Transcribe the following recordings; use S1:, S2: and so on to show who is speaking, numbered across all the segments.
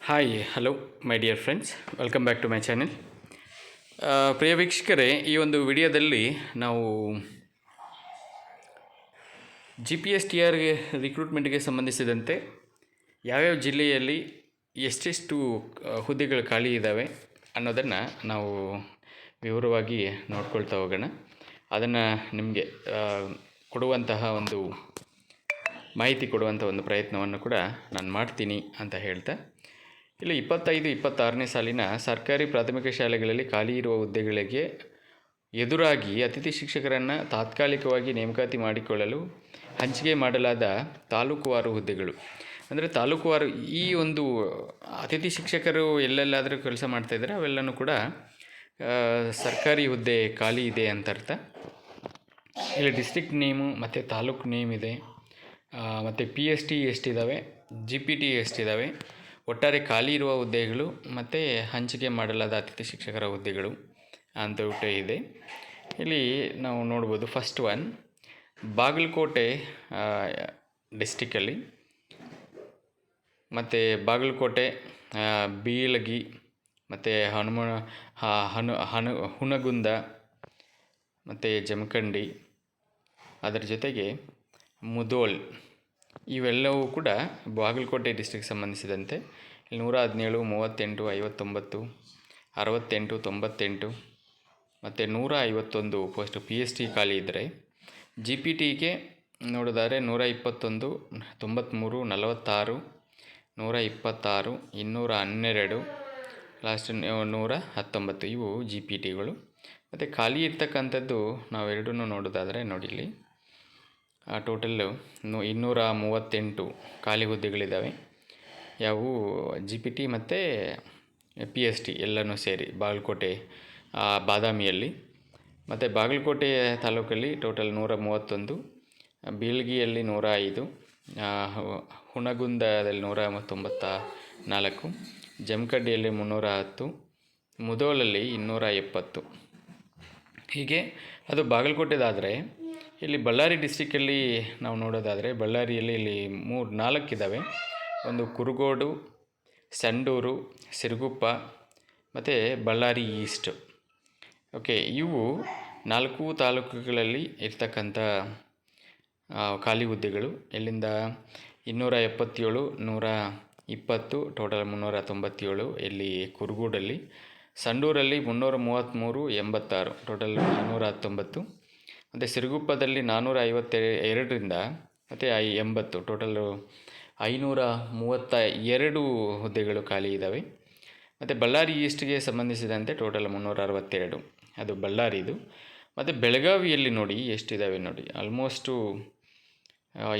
S1: Hi hello my dear friends, welcome back to my channel. ಪ್ರಿಯ ವೀಕ್ಷಕರೇ, ಈ ಒಂದು ವಿಡಿಯೋದಲ್ಲಿ ನಾವು GPSTRಗೆ ರಿಕ್ರೂಟ್ಮೆಂಟ್ಗೆ ಸಂಬಂಧಿಸಿದಂತೆ ಯಾವ್ಯಾವ ಜಿಲ್ಲೆಯಲ್ಲಿ ಎಷ್ಟೆಷ್ಟು ಹುದ್ದೆಗಳು ಖಾಲಿ ಇದ್ದಾವೆ ಅನ್ನೋದನ್ನು ನಾವು ವಿವರವಾಗಿ ನೋಡ್ಕೊಳ್ತಾ ಹೋಗೋಣ. ಅದನ್ನು ನಿಮಗೆ ಕೊಡುವಂತಹ ಒಂದು ಮಾಹಿತಿ ಕೊಡುವಂಥ ಒಂದು ಪ್ರಯತ್ನವನ್ನು ಕೂಡ ನಾನು ಮಾಡ್ತೀನಿ ಅಂತ ಹೇಳ್ತಾ, ಇಲ್ಲಿ 25-26ನೇ ಸಾಲಿನ ಸರ್ಕಾರಿ ಪ್ರಾಥಮಿಕ ಶಾಲೆಗಳಲ್ಲಿ ಖಾಲಿ ಇರುವ ಹುದ್ದೆಗಳಿಗೆ ಎದುರಾಗಿ ಅತಿಥಿ ಶಿಕ್ಷಕರನ್ನು ತಾತ್ಕಾಲಿಕವಾಗಿ ನೇಮಕಾತಿ ಮಾಡಿಕೊಳ್ಳಲು ಹಂಚಿಕೆ ಮಾಡಲಾದ ತಾಲೂಕುವಾರು ಹುದ್ದೆಗಳು. ಅಂದರೆ ತಾಲೂಕುವಾರು ಈ ಒಂದು ಅತಿಥಿ ಶಿಕ್ಷಕರು ಎಲ್ಲೆಲ್ಲಾದರೂ ಕೆಲಸ ಮಾಡ್ತಾಯಿದ್ದಾರೆ ಅವೆಲ್ಲನೂ ಕೂಡ ಸರ್ಕಾರಿ ಹುದ್ದೆ ಖಾಲಿ ಇದೆ ಅಂತ ಅರ್ಥ. ಇಲ್ಲಿ ಡಿಸ್ಟ್ರಿಕ್ಟ್ ನೇಮು ಮತ್ತು ತಾಲೂಕು ನೇಮ್ ಇದೆ, ಮತ್ತು PST ಎಷ್ಟಿದ್ದಾವೆ, GPT ಎಷ್ಟಿದ್ದಾವೆ, ಒಟ್ಟಾರೆ ಖಾಲಿ ಇರುವ ಹುದ್ದೆಗಳು ಮತ್ತು ಹಂಚಿಕೆ ಮಾಡಲಾದ ಅತಿಥಿ ಶಿಕ್ಷಕರ ಹುದ್ದೆಗಳು ಅಂತ ಇದೆ. ಇಲ್ಲಿ ನಾವು ನೋಡ್ಬೋದು, ಫಸ್ಟ್ ಒನ್ ಬಾಗಲಕೋಟೆ ಡಿಸ್ಟಿಕ್ಕಲ್ಲಿ, ಮತ್ತು ಬಾಗಲಕೋಟೆ, ಬೀಳಗಿ, ಮತ್ತು ಹುನಗುಂದ ಮತ್ತು ಜಮಖಂಡಿ, ಅದರ ಜೊತೆಗೆ ಮುಧೋಲ್, ಇವೆಲ್ಲವೂ ಕೂಡ ಬಾಗಲಕೋಟೆ ಡಿಸ್ಟ್ರಿಕ್ಟ್ ಸಂಬಂಧಿಸಿದಂತೆ. ಇಲ್ಲಿ 117, 38, 59, 68, 98 ಮತ್ತು 151 ಪೋಸ್ಟು PST ಖಾಲಿ ಇದ್ದರೆ, GPTಗೆ ನೋಡಿದರೆ 121, 93, 46, 126, 212, ಲಾಸ್ಟ್ 119 ಇವು GPTಗಳು. ಮತ್ತು ಖಾಲಿ ಇರ್ತಕ್ಕಂಥದ್ದು ನಾವೆರಡನ್ನೂ ನೋಡೋದಾದರೆ ನೋಡಿ, ಇಲ್ಲಿ ಟೋಟಲ್ಲು 238 ಖಾಲಿ ಹುದ್ದೆಗಳಿದ್ದಾವೆ. ಯಾವುವು GPT ಮತ್ತು PST ಎಲ್ಲನೂ ಸೇರಿ ಬಾಗಲಕೋಟೆ ಬಾದಾಮಿಯಲ್ಲಿ. ಮತ್ತು ಬಾಗಲಕೋಟೆ ತಾಲೂಕಲ್ಲಿ ಟೋಟಲ್ 131, ಬೀಳ್ಗಿಯಲ್ಲಿ 105, ಹುನಗುಂದದಲ್ಲಿ 194, ಜಮಖಂಡಿಯಲ್ಲಿ 310, ಮುಧೋಲಲ್ಲಿ 270. ಹೀಗೆ ಅದು ಬಾಗಲಕೋಟೆದಾದರೆ, ಇಲ್ಲಿ ಬಳ್ಳಾರಿ ಡಿಸ್ಟಿಕ್ಕಲ್ಲಿ ನಾವು ನೋಡೋದಾದರೆ, ಬಳ್ಳಾರಿಯಲ್ಲಿ ಇಲ್ಲಿ 4 ಇದ್ದಾವೆ. ಒಂದು ಕುರುಗೋಡು, ಸಂಡೂರು, ಸಿರುಗುಪ್ಪ ಮತ್ತು ಬಳ್ಳಾರಿ ಈಸ್ಟ್. ಓಕೆ, ಇವು 4 ತಾಲೂಕುಗಳಲ್ಲಿ ಇರ್ತಕ್ಕಂಥ ಖಾಲಿ ಹುದ್ದೆಗಳು. ಇಲ್ಲಿಂದ 277, 120, ಟೋಟಲ್ 397 ಇಲ್ಲಿ ಕುರುಗೋಡಲ್ಲಿ. ಸಂಡೂರಲ್ಲಿ 333, 86, ಟೋಟಲ್ 219. ಮತ್ತು ಸಿರುಗುಪ್ಪದಲ್ಲಿ 452ರಿಂದ ಮತ್ತು 80, ಟೋಟಲ್ಲು 532 ಹುದ್ದೆಗಳು ಖಾಲಿ ಇದ್ದಾವೆ. ಮತ್ತು ಬಳ್ಳಾರಿ ಈಸ್ಟ್ಗೆ ಸಂಬಂಧಿಸಿದಂತೆ ಟೋಟಲ್ 362, ಅದು ಬಳ್ಳಾರಿದು. ಮತ್ತು ಬೆಳಗಾವಿಯಲ್ಲಿ ನೋಡಿ ಎಷ್ಟಿದ್ದಾವೆ ನೋಡಿ, ಆಲ್ಮೋಸ್ಟು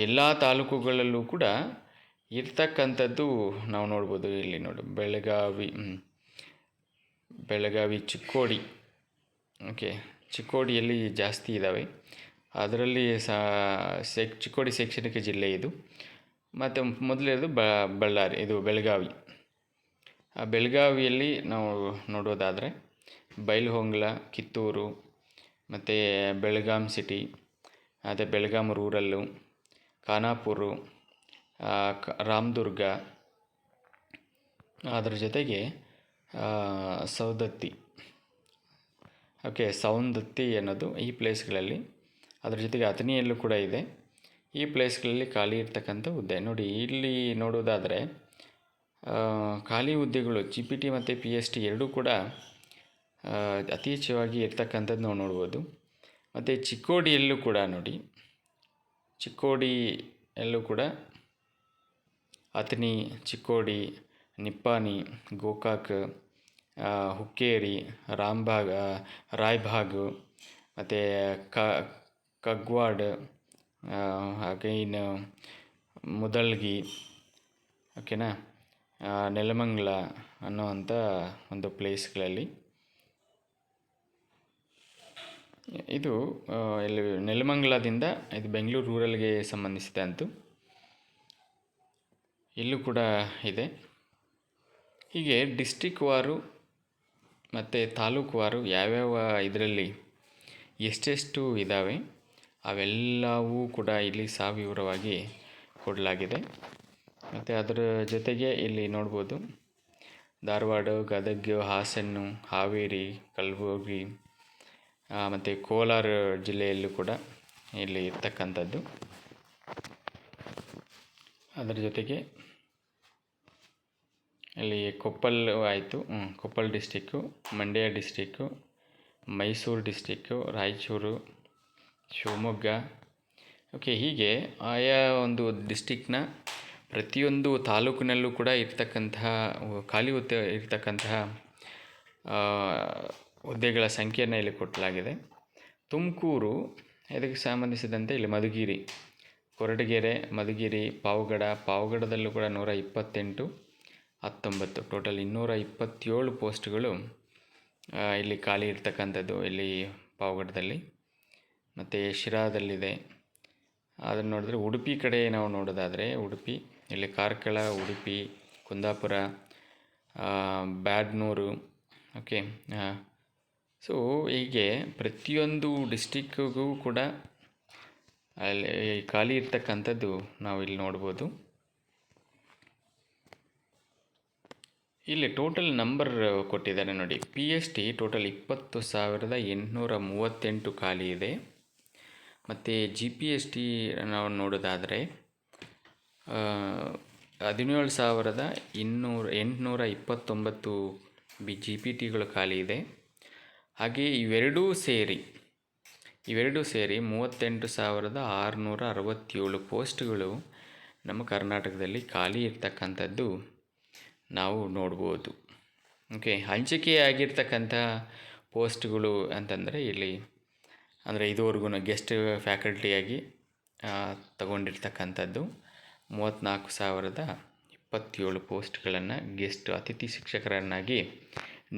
S1: ಎಲ್ಲ ತಾಲೂಕುಗಳಲ್ಲೂ ಕೂಡ ಇರ್ತಕ್ಕಂಥದ್ದು ನಾವು ನೋಡ್ಬೋದು. ಇಲ್ಲಿ ನೋಡಿ, ಬೆಳಗಾವಿ ಚಿಕ್ಕೋಡಿ, ಓಕೆ, ಚಿಕ್ಕೋಡಿಯಲ್ಲಿ ಜಾಸ್ತಿ ಇದ್ದಾವೆ. ಅದರಲ್ಲಿ ಚಿಕ್ಕೋಡಿ ಶೈಕ್ಷಣಿಕ ಜಿಲ್ಲೆ ಇದು. ಮತ್ತು ಮೊದಲನೇದು ಬಳ್ಳಾರಿ, ಇದು ಬೆಳಗಾವಿ. ಬೆಳಗಾವಿಯಲ್ಲಿ ನಾವು ನೋಡೋದಾದರೆ ಬೈಲಹೊಂಗಲ, ಕಿತ್ತೂರು, ಮತ್ತು ಬೆಳಗಾಂ ಸಿಟಿ, ಮತ್ತು ಬೆಳಗಾಂ ರೂರಲ್ಲು, ಖಾನಾಪುರ, ರಾಮದುರ್ಗ, ಅದರ ಜೊತೆಗೆ ಸೌದತ್ತಿ, ಓಕೆ, ಸೌಂದತ್ತಿ ಅನ್ನೋದು ಈ ಪ್ಲೇಸ್ಗಳಲ್ಲಿ, ಅದರ ಜೊತೆಗೆ ಅಥಣಿಯಲ್ಲೂ ಕೂಡ ಇದೆ. ಈ ಪ್ಲೇಸ್ಗಳಲ್ಲಿ ಖಾಲಿ ಇರ್ತಕ್ಕಂಥ ಹುದ್ದೆ ನೋಡಿ. ಇಲ್ಲಿ ನೋಡೋದಾದರೆ ಖಾಲಿ ಹುದ್ದೆಗಳು GPT ಮತ್ತು PST ಎರಡೂ ಕೂಡ ಅತಿ ಹೆಚ್ಚಾಗಿ ಇರ್ತಕ್ಕಂಥದ್ದು ನಾವು ನೋಡ್ಬೋದು. ಮತ್ತು ಚಿಕ್ಕೋಡಿಯಲ್ಲೂ ಕೂಡ ನೋಡಿ, ಚಿಕ್ಕೋಡಿಯಲ್ಲೂ ಕೂಡ ಅಥಣಿ, ಚಿಕ್ಕೋಡಿ, ನಿಪ್ಪಾಣಿ, ಗೋಕಾಕ್, ಹುಕ್ಕೇರಿ, ರಾಯಭಾಗ, ಮತ್ತು ಕಗ್ವಾಡ್, ಅಗೈನ್ ಮುದಲ್ಗಿ, ಓಕೆನಾ, ನೆಲಮಂಗಲ ಅನ್ನೋವಂಥ ಒಂದು ಪ್ಲೇಸ್ಗಳಲ್ಲಿ ಇದು ಇಲ್ಲಿ ನೆಲಮಂಗಲದಿಂದ ಇದು ಬೆಂಗಳೂರು ರೂರಲ್ಗೆ ಸಂಬಂಧಿಸಿದಂತು ಇಲ್ಲೂ ಕೂಡ ಇದೆ. ಹೀಗೆ ಡಿಸ್ಟ್ರಿಕ್ ವಾರು ಮತ್ತು ತಾಲೂಕು ವಾರು ಯಾವ್ಯಾವ ಇದರಲ್ಲಿ ಎಷ್ಟೆಷ್ಟು ಇದ್ದಾವೆ ಅವೆಲ್ಲವೂ ಕೂಡ ಇಲ್ಲಿ ಸವಿವರವಾಗಿ ಕೊಡಲಾಗಿದೆ. ಮತ್ತು ಅದರ ಜೊತೆಗೆ ಇಲ್ಲಿ ನೋಡ್ಬೋದು, ಧಾರವಾಡ, ಗದಗ, ಹಾಸನ, ಹಾವೇರಿ, ಕಲಬುರಗಿ ಮತ್ತು ಕೋಲಾರ ಜಿಲ್ಲೆಯಲ್ಲೂ ಕೂಡ ಇಲ್ಲಿ ಇರ್ತಕ್ಕಂಥದ್ದು. ಅದರ ಜೊತೆಗೆ ಇಲ್ಲಿ ಕೊಪ್ಪಳ ಆಯಿತು, Koppal district, Mandya district, Mysuru district, Raichur, Shivamogga. Okay, ಹೀಗೆ ಆಯಾ ಒಂದು ಡಿಸ್ಟಿಕ್ನ ಪ್ರತಿಯೊಂದು ತಾಲೂಕಿನಲ್ಲೂ ಕೂಡ ಇರ್ತಕ್ಕಂತಹ ಖಾಲಿ ಹುದ್ದೆ ಇರ್ತಕ್ಕಂತಹ ಹುದ್ದೆಗಳ ಸಂಖ್ಯೆಯನ್ನು ಇಲ್ಲಿ ಕೊಡಲಾಗಿದೆ. ತುಮಕೂರು ಇದಕ್ಕೆ ಸಂಬಂಧಿಸಿದಂತೆ ಇಲ್ಲಿ ಮಧುಗಿರಿ, ಕೊರಟಗೆರೆ, ಮಧುಗಿರಿ, ಪಾವಗಡದಲ್ಲೂ ಕೂಡ 128, 19 ಟೋಟಲ್ 227 ಪೋಸ್ಟ್ಗಳು ಇಲ್ಲಿ ಖಾಲಿ ಇರ್ತಕ್ಕಂಥದ್ದು ಇಲ್ಲಿ ಪಾವಗಡದಲ್ಲಿ. ಮತ್ತು ಶಿರಾದಲ್ಲಿದೆ. ಅದನ್ನು ನೋಡಿದ್ರೆ ಉಡುಪಿ ಕಡೆ ನಾವು ನೋಡೋದಾದರೆ ಉಡುಪಿ, ಇಲ್ಲಿ ಕಾರ್ಕಳ, ಉಡುಪಿ, ಕುಂದಾಪುರ, ಬ್ಯಾಡ್ನೂರು. ಓಕೆ, ಸೊ ಹೀಗೆ ಪ್ರತಿಯೊಂದು ಡಿಸ್ಟಿಕ್ಕಿಗೂ ಕೂಡ ಅಲ್ಲಿ ಖಾಲಿ ಇರ್ತಕ್ಕಂಥದ್ದು ನಾವು ಇಲ್ಲಿ ನೋಡ್ಬೋದು. ಇಲ್ಲಿ ಟೋಟಲ್ ನಂಬರ್ ಕೊಟ್ಟಿದ್ದಾರೆ ನೋಡಿ. PST ಟೋಟಲ್ 20,838 ಖಾಲಿ ಇದೆ. ಮತ್ತು GPST ನಾವು ನೋಡೋದಾದರೆ 17,829 GPTಗಳು ಖಾಲಿ ಇದೆ. ಹಾಗೆ ಇವೆರಡೂ ಸೇರಿ 38,667 ಪೋಸ್ಟ್ಗಳು ನಮ್ಮ ಕರ್ನಾಟಕದಲ್ಲಿ ಖಾಲಿ ಇರ್ತಕ್ಕಂಥದ್ದು ನಾವು ನೋಡ್ಬೋದು. ಓಕೆ, ಹಂಚಿಕೆಯಾಗಿರ್ತಕ್ಕಂಥ ಪೋಸ್ಟ್ಗಳು ಅಂತಂದರೆ ಇಲ್ಲಿ ಅಂದರೆ ಇದುವರೆಗೂ ಗೆಸ್ಟ್ ಫ್ಯಾಕಲ್ಟಿಯಾಗಿ ತಗೊಂಡಿರ್ತಕ್ಕಂಥದ್ದು 34,027 ಪೋಸ್ಟ್ಗಳನ್ನು ಗೆಸ್ಟ್ ಅತಿಥಿ ಶಿಕ್ಷಕರನ್ನಾಗಿ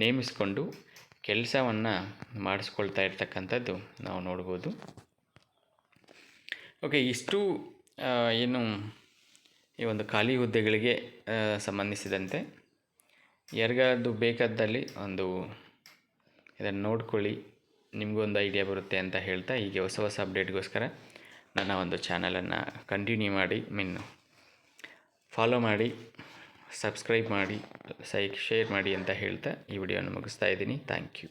S1: ನೇಮಿಸಿಕೊಂಡು ಕೆಲಸವನ್ನು ಮಾಡಿಸ್ಕೊಳ್ತಾ ಇರ್ತಕ್ಕಂಥದ್ದು ನಾವು ನೋಡ್ಬೋದು. ಓಕೆ, ಇಷ್ಟು ಏನು ಈ ಒಂದು ಖಾಲಿ ಹುದ್ದೆಗಳಿಗೆ ಸಂಬಂಧಿಸಿದಂತೆ ಯಾರಿಗಾದ್ರು ಬೇಕಾದಲ್ಲಿ ಇದನ್ನು ನೋಡ್ಕೊಳ್ಳಿ, ನಿಮಗೂ ಒಂದು ಐಡಿಯಾ ಬರುತ್ತೆ ಅಂತ ಹೇಳ್ತಾ, ಹೀಗೆ ಹೊಸ ಅಪ್ಡೇಟ್ಗೋಸ್ಕರ ನನ್ನ ಒಂದು ಚಾನಲನ್ನು ಕಂಟಿನ್ಯೂ ಮಾಡಿ, ಫಾಲೋ ಮಾಡಿ, ಸಬ್ಸ್ಕ್ರೈಬ್ ಮಾಡಿ, ಶೇರ್ ಮಾಡಿ ಅಂತ ಹೇಳ್ತಾ ಈ ವಿಡಿಯೋನ ಮುಗಿಸ್ತಾ ಇದ್ದೀನಿ. Thank you.